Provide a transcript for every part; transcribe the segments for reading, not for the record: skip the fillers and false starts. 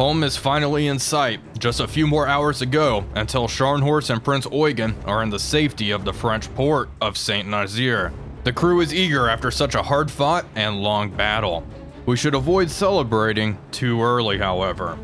Home is finally in sight, just a few more hours to go until Scharnhorst and Prince Eugen are in the safety of the French port of Saint Nazaire. The crew is eager after such a hard-fought and long battle. We should avoid celebrating too early, however.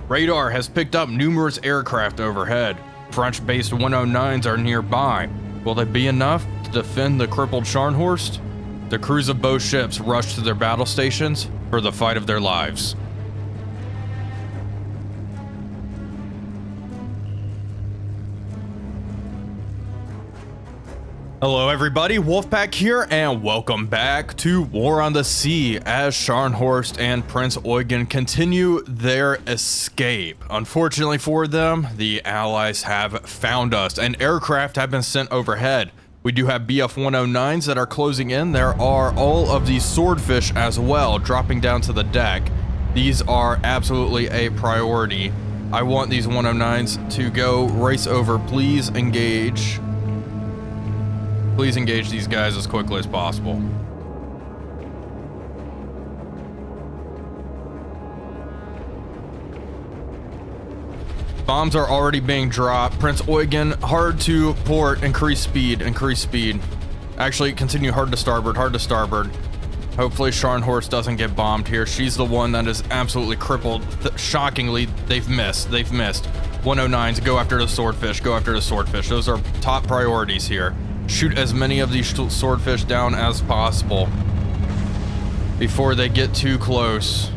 Radar has picked up numerous aircraft overhead. French-based 109s are nearby. Will they be enough to defend the crippled Scharnhorst? The crews of both ships rush to their battle stations for the fight of their lives. Hello everybody, Wolfpack here, and welcome back to War on the Sea as Scharnhorst and Prince Eugen continue their escape. Unfortunately for them, the Allies have found us, and aircraft have been sent overhead. We do have Bf-109s that are closing in. There are all of these swordfish as well, dropping down to the deck. These are absolutely a priority. I want these 109s to go race over. Please engage. Please engage these guys as quickly as possible. Bombs are already being dropped. Prince Eugen, hard to port, increase speed, increase speed. Actually, continue hard to starboard, hard to starboard. Hopefully Scharnhorst doesn't get bombed here. She's the one that is absolutely crippled. Shockingly, they've missed. 109s, go after the swordfish, go after the swordfish. Those are top priorities here. Shoot as many of these swordfish down as possible before they get too close.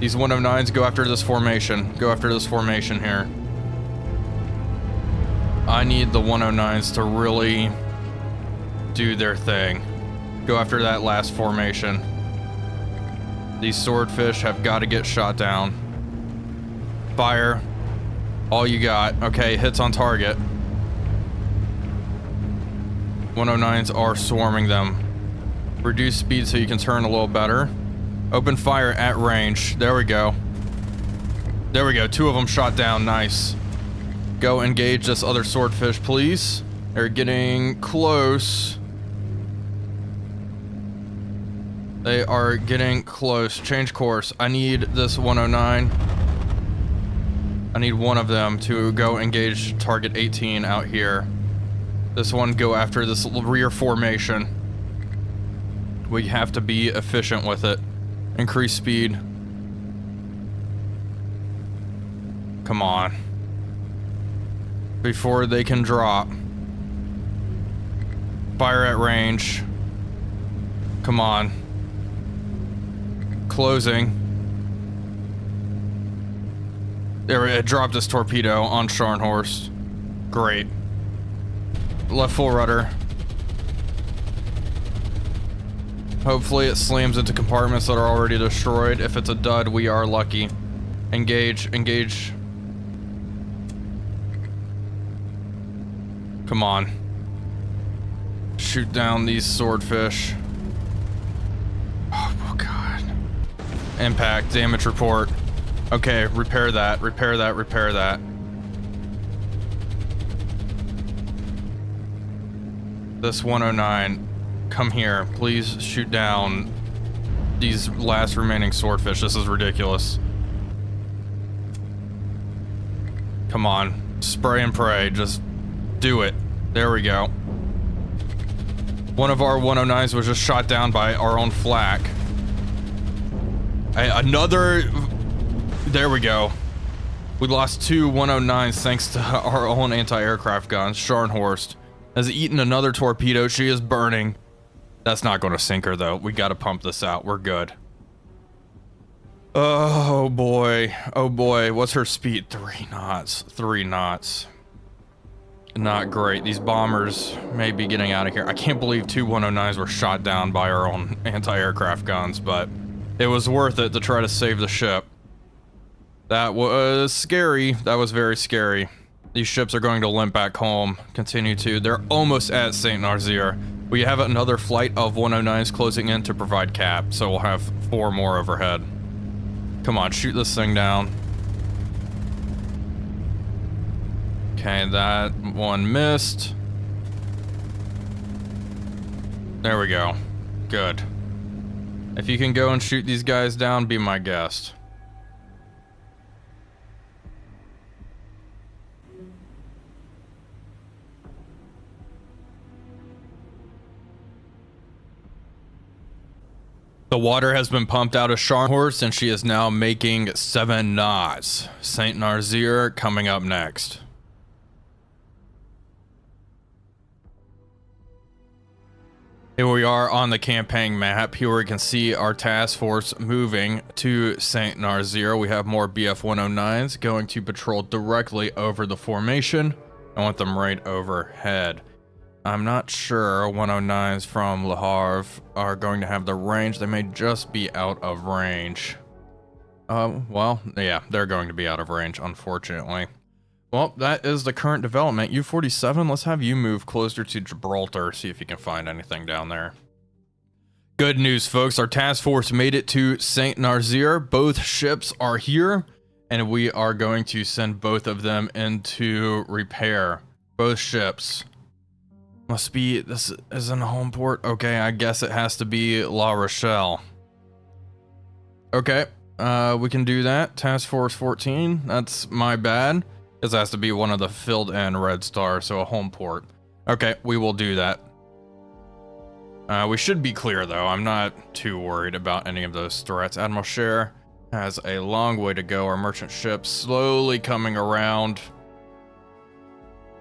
These 109s, go after this formation. Go after this formation here. I need the 109s to really do their thing. Go after that last formation. These swordfish have got to get shot down. Fire. All you got. Okay, hits on target. 109s are swarming them. Reduce speed so you can turn a little better. Open fire at range. There we go. There we go. Two of them shot down. Nice. Go engage this other swordfish, please. They're getting close. They are getting close. Change course. I need this 109. I need one of them to go engage target 18 out here. This one, go after this rear formation. We have to be efficient with it. Increase speed. Come on. Before they can drop. Fire at range. Come on. Closing. There, it dropped this torpedo on Scharnhorst. Great. Left full rudder. Hopefully it slams into compartments that are already destroyed. If it's a dud, we are lucky. Engage, engage. Come on. Shoot down these swordfish. Oh god. Impact, damage report. Okay, repair that, repair that, repair that. This 109, come here. Please shoot down these last remaining swordfish. This is ridiculous. Come on. Spray and pray. Just do it. There we go. One of our 109s was just shot down by our own flak. Another... There we go. We lost two 109s thanks to our own anti-aircraft guns. Scharnhorst has eaten another torpedo. She is burning. That's not going to sink her, though. We got to pump this out. We're good. Oh, boy. Oh, boy. What's her speed? 3 knots. 3 knots. Not great. These bombers may be getting out of here. I can't believe two 109s were shot down by our own anti-aircraft guns, but it was worth it to try to save the ship. That was scary. That was very scary. These ships are going to limp back home. Continue to. They're almost at Saint Nazaire. We have another flight of 109s closing in to provide cap, so we'll have 4 more overhead. Come on, shoot this thing down. Okay, that one missed. There we go. Good. If you can go and shoot these guys down, be my guest. The water has been pumped out of Scharnhorst and she is now making 7 knots. St. Nazaire coming up next. Here we are on the campaign map. Here we can see our task force moving to St. Nazaire. We have more BF-109s going to patrol directly over the formation. I want them right overhead. I'm not sure 109s from Le Havre are going to have the range. They may just be out of range. Well, yeah, they're going to be out of range, unfortunately. Well, that is the current development. U-47, let's have you move closer to Gibraltar, see if you can find anything down there. Good news, folks. Our task force made it to St. Nazaire. Both ships are here, and we are going to send both of them into repair. Both ships. Must be, this isn't a home port. Okay, I guess it has to be La Rochelle. Okay, we can do that. Task Force 14, that's my bad. This has to be one of the filled in red stars, so a home port. Okay, we will do that. We should be clear though. I'm not too worried about any of those threats. Admiral Scheer has a long way to go. Our merchant ship slowly coming around.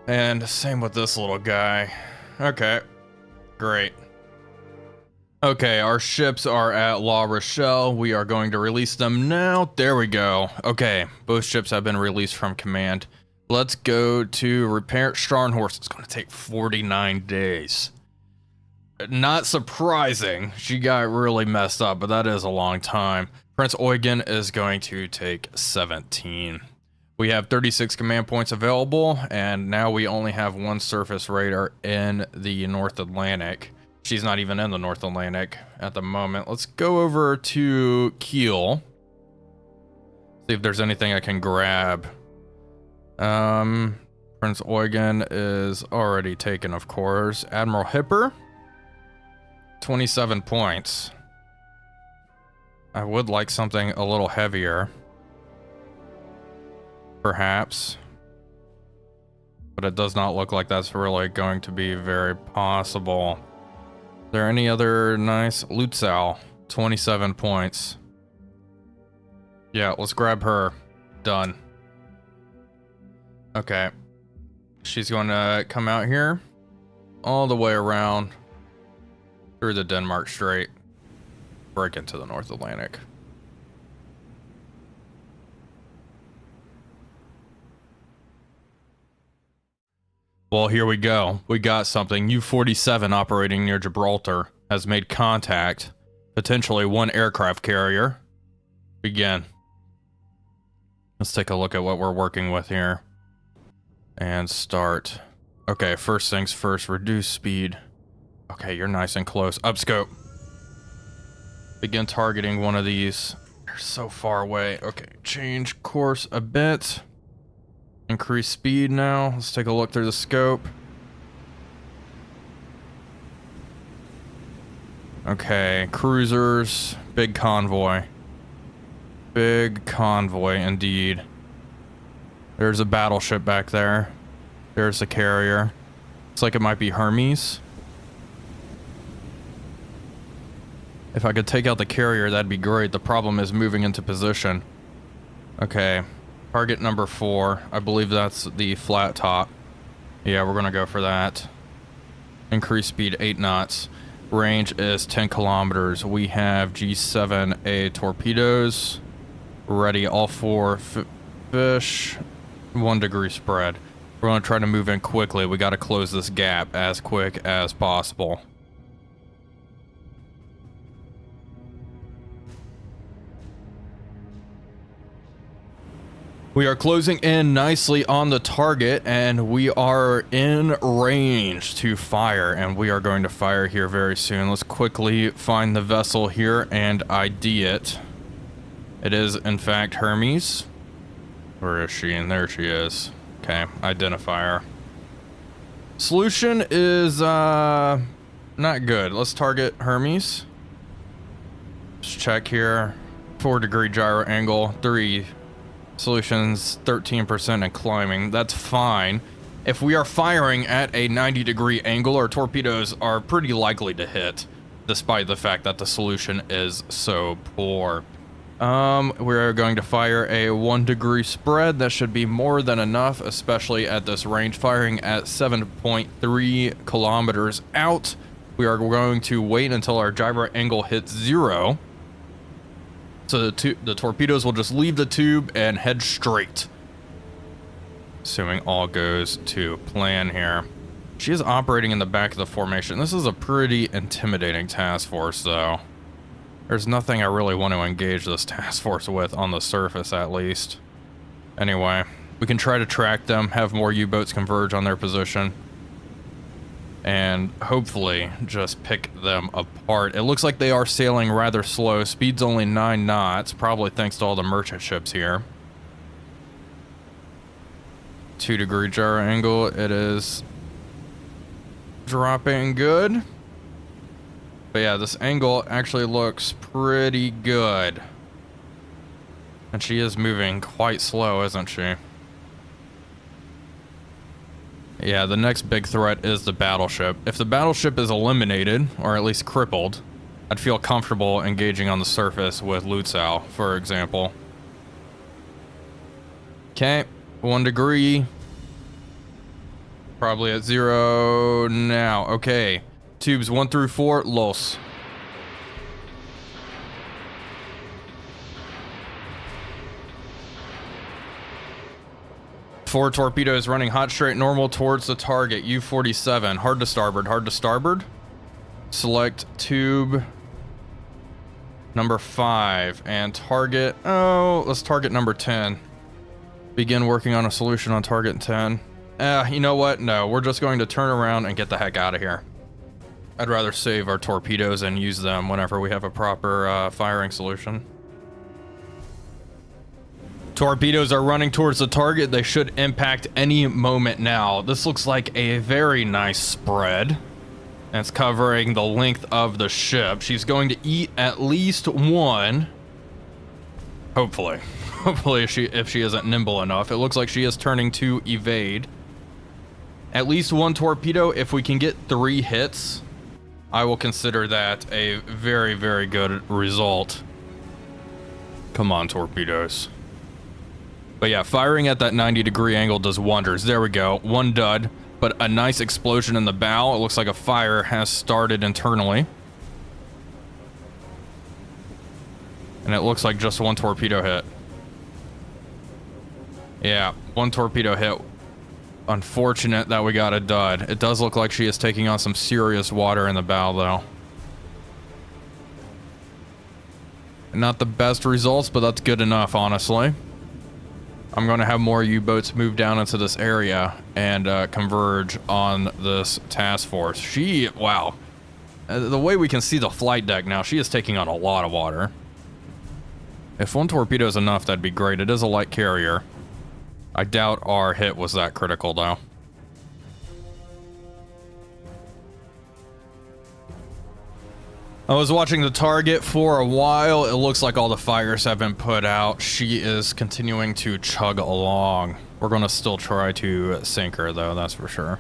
And same with this little guy. Okay, great. Okay, our ships are at La Rochelle. We are going to release them now. There we go. Okay, both ships have been released from command. Let's go to repair Scharnhorst. It's going to take 49 days. Not surprising. She got really messed up, but that is a long time. Prince Eugen is going to take 17. We have 36 command points available, and now we only have one surface radar in the North Atlantic. She's not even in the North Atlantic at the moment. Let's go over to Kiel. See if there's anything I can grab. Prince Eugen is already taken, of course. Admiral Hipper, 27 points. I would like something a little heavier. Perhaps. But it does not look like that's really going to be very possible. There any other nice? Lutzow, 27 points. Yeah, let's grab her. Done. Okay. She's going to come out here all the way around through the Denmark Strait, break into the North Atlantic. Well, here we go. We got something. U-47 operating near Gibraltar has made contact. Potentially one aircraft carrier. Begin. Let's take a look at what we're working with here. And start. Okay, first things first. Reduce speed. Okay, you're nice and close. Upscope. Begin targeting one of these. They're so far away. Okay, change course a bit. Increase speed now. Let's take a look through the scope. Okay, cruisers, big convoy. Big convoy indeed. There's a battleship back there. There's a carrier. Looks like it might be Hermes. If I could take out the carrier, that'd be great. The problem is moving into position. Okay. Target number 4. I believe that's the flat top. Yeah, we're gonna go for that. Increase speed 8 knots. Range is 10 kilometers. We have G7A torpedoes. Ready, all 4 fish. 1 degree spread. We're gonna try to move in quickly. We gotta close this gap as quick as possible. We are closing in nicely on the target, and we are in range to fire, and we are going to fire here very soon. Let's quickly find the vessel here and ID it. It is, in fact, Hermes. Where is she? And there she is. Okay, identify her. Solution is, not good. Let's target Hermes. Let's check here. 4 degree gyro angle, 3. Solutions 13% and climbing. That's fine. If we are firing at a 90 degree angle, our torpedoes are pretty likely to hit. despite the fact that the solution is so poor. We're going to fire a 1 degree spread. That should be more than enough, especially at this range, firing at 7.3 kilometers out. We are going to wait until our gyro angle hits 0. So the torpedoes will just leave the tube and head straight. Assuming all goes to plan here. She is operating in the back of the formation. This is a pretty intimidating task force, though. There's nothing I really want to engage this task force with, on the surface at least. Anyway, we can try to track them, have more U-boats converge on their position, and hopefully just pick them apart. It looks like they are sailing rather slow. Speed's only 9 knots, probably thanks to all the merchant ships here. 2 degree gyro angle, it is dropping good. But yeah, this angle actually looks pretty good. And she is moving quite slow, isn't she? Yeah, the next big threat is the battleship. If the battleship is eliminated, or at least crippled, I'd feel comfortable engaging on the surface with Lutzow, for example. Okay, 1 degree. Probably at 0 now. Okay. Tubes 1 through 4, los. Four torpedoes running hot straight normal towards the target. U-47. Hard to starboard. Hard to starboard. Select tube number 5 and target. Oh, let's target number 10. Begin working on a solution on target 10. You know what? No, we're just going to turn around and get the heck out of here. I'd rather save our torpedoes and use them whenever we have a proper firing solution. Torpedoes are running towards the target. They should impact any moment now. This looks like a very nice spread. And it's covering the length of the ship. She's going to eat at least 1. Hopefully. Hopefully if she isn't nimble enough. It looks like she is turning to evade. At least 1 torpedo. If we can get 3 hits, I will consider that a very, very good result. Come on, torpedoes. But yeah, firing at that 90 degree angle does wonders. There we go. 1 dud, but a nice explosion in the bow. It looks like a fire has started internally. And it looks like just 1 torpedo hit. Yeah, 1 torpedo hit. Unfortunate that we got a dud. It does look like she is taking on some serious water in the bow, though. Not the best results, but that's good enough, honestly. I'm going to have more U-boats move down into this area and converge on this task force. Wow. The way we can see the flight deck now, she is taking on a lot of water. If 1 torpedo is enough, that'd be great. It is a light carrier. I doubt our hit was that critical, though. I was watching the target for a while. It looks like all the fires have been put out. She is continuing to chug along. We're going to still try to sink her, though, that's for sure.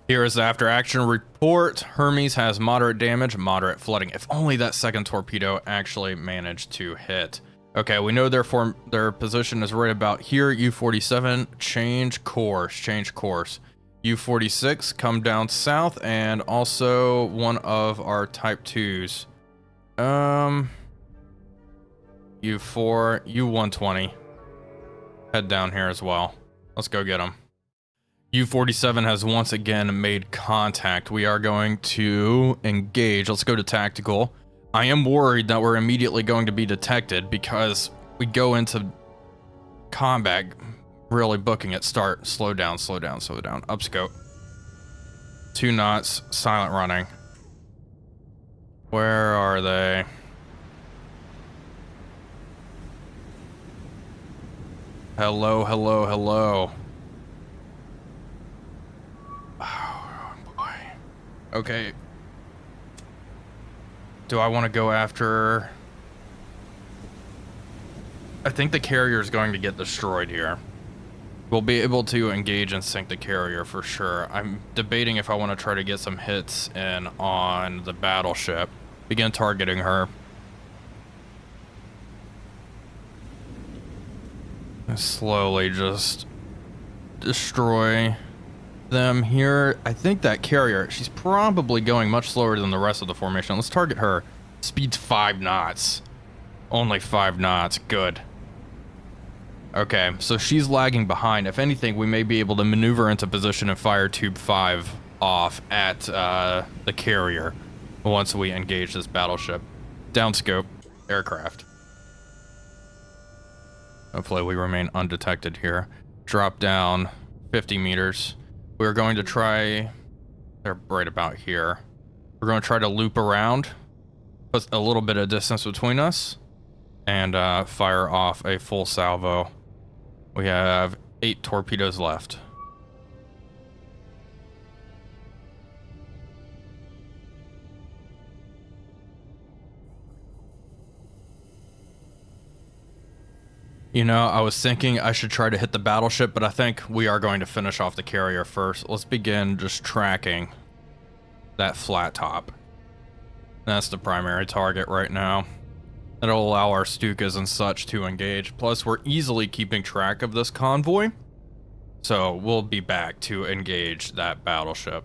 Here is the after action report. Hermes has moderate damage, moderate flooding. If only that 2nd torpedo actually managed to hit. Okay, we know their position is right about here. U-47, change course, change course. U-46, come down south, and also one of our Type 2s. U-4, U-120. Head down here as well. Let's go get them. U-47 has once again made contact. We are going to engage. Let's go to tactical. I am worried that we're immediately going to be detected because we go into combat really booking at start. Slow down, slow down, slow down. Upscope. 2 knots, silent running. Where are they? Hello, hello, hello. Oh, boy. Okay. Do I want to go after... I think the carrier is going to get destroyed here. We'll be able to engage and sink the carrier for sure. I'm debating if I want to try to get some hits in on the battleship. Begin targeting her. Slowly just destroy them here. I think that carrier, she's probably going much slower than the rest of the formation. Let's target her. Speed's 5 knots. Only 5 knots. Good. Okay, so she's lagging behind. If anything, we may be able to maneuver into position and fire Tube 5 off at the carrier once we engage this battleship. Downscope aircraft. Hopefully we remain undetected here. Drop down 50 meters. We're going to try... They're right about here. We're going to try to loop around. Put a little bit of distance between us. And fire off a full salvo. We have 8 torpedoes left. You know, I was thinking I should try to hit the battleship, but I think we are going to finish off the carrier first. Let's begin just tracking that flat top. That's the primary target right now. It'll allow our Stukas and such to engage. Plus, we're easily keeping track of this convoy. So we'll be back to engage that battleship.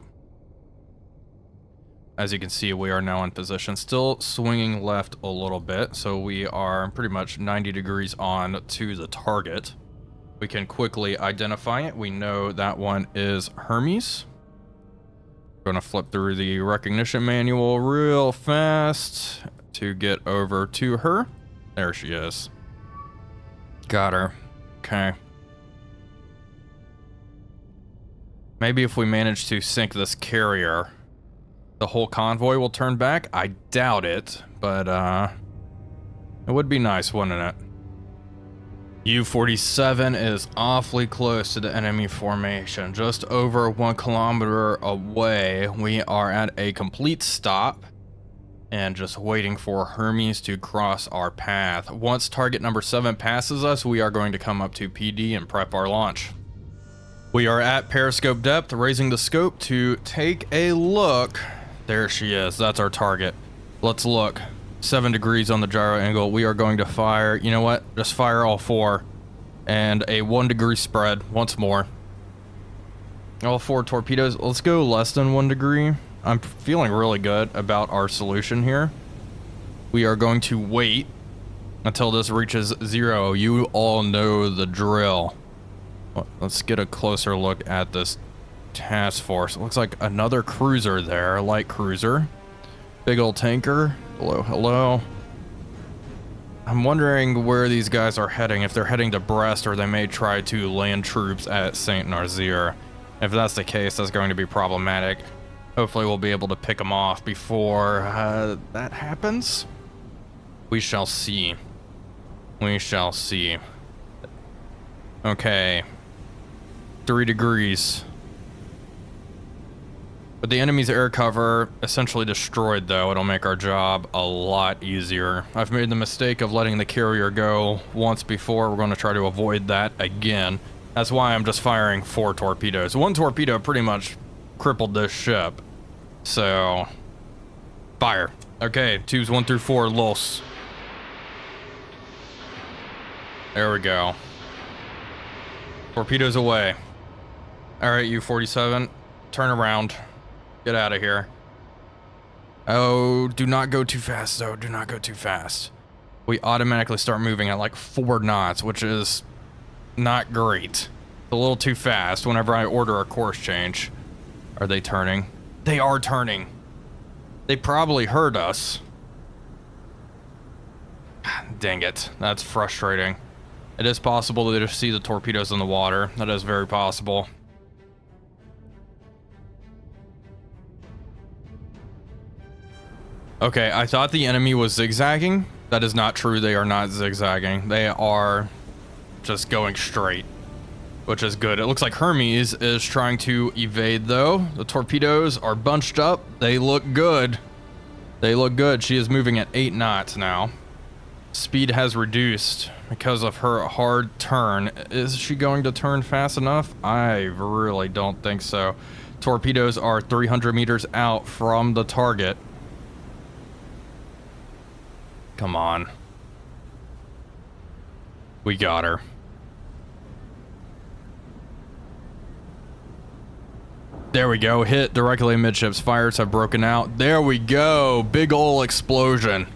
As you can see, we are now in position, still swinging left a little bit. So we are pretty much 90 degrees on to the target. We can quickly identify it. We know that one is Hermes. Going to flip through the recognition manual real fast to get over to her. There she is. Got her. Okay. Maybe if we manage to sink this carrier, the whole convoy will turn back. I doubt it, but it would be nice, wouldn't it? U-47 is awfully close to the enemy formation. Just over 1 kilometer away. We are at a complete stop and just waiting for Hermes to cross our path. Once target number 7 passes us, we are going to come up to PD and prep our launch. We are at periscope depth, raising the scope to take a look. There she is. That's our target. Let's look. 7 degrees on the gyro angle. We are going to fire. You know what? Just fire all 4. And a 1 degree spread once more. All 4 torpedoes. Let's go less than 1 degree. I'm feeling really good about our solution here. We are going to wait until this reaches 0. You all know the drill. Let's get a closer look at this task force. It looks like another cruiser there, a light cruiser. Big old tanker. Hello, hello. I'm wondering where these guys are heading, if they're heading to Brest or they may try to land troops at Saint Nazaire. If that's the case, that's going to be problematic. Hopefully we'll be able to pick them off before that happens. We shall see. We shall see. Okay. 3 degrees. With the enemy's air cover essentially destroyed, though, it'll make our job a lot easier. I've made the mistake of letting the carrier go once before. We're going to try to avoid that again. That's why I'm just firing 4 torpedoes. 1 torpedo pretty much crippled this ship. So, fire. Okay, tubes 1 through 4, los. There we go. Torpedoes away. All right, U-47, turn around. Get out of here. Oh, do not go too fast, though. Do not go too fast. We automatically start moving at like 4 knots, which is not great. It's a little too fast whenever I order a course change. Are they turning? They are turning. They probably heard us. Dang it. That's frustrating. It is possible to just see the torpedoes in the water. That is very possible. Okay, I thought the enemy was zigzagging. That is not true. They are not zigzagging. They are just going straight, which is good. It looks like Hermes is trying to evade, though. The torpedoes are bunched up. They look good. They look good. She is moving at 8 knots now. speed has reduced because of her hard turn. Is she going to turn fast enough? I really don't think so. Torpedoes are 300 meters out from the target. Come on. We got her. There we go. Hit directly amidships. Fires have broken out. There we go. Big ol' explosion.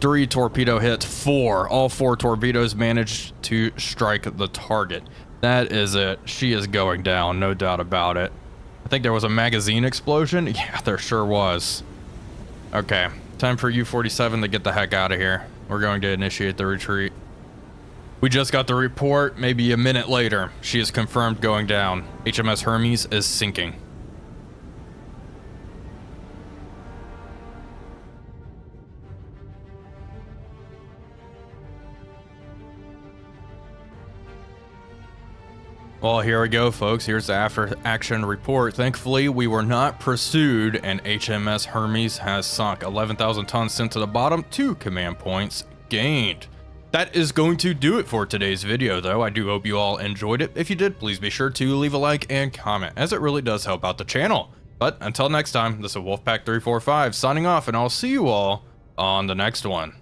3 torpedo hits. 4. All 4 torpedoes managed to strike the target. That is it. She is going down. No doubt about it. I think there was a magazine explosion. Yeah, there sure was. Okay. Time for U-47 to get the heck out of here. We're going to initiate the retreat. We just got the report. Maybe a minute later. She is confirmed going down. HMS Hermes is sinking. Well, here we go, folks. Here's the after-action report. Thankfully, we were not pursued, and HMS Hermes has sunk. 11,000 tons sent to the bottom, 2 command points gained. That is going to do it for today's video, though. I do hope you all enjoyed it. If you did, please be sure to leave a like and comment, as it really does help out the channel. But until next time, this is Wolfpack345 signing off, and I'll see you all on the next one.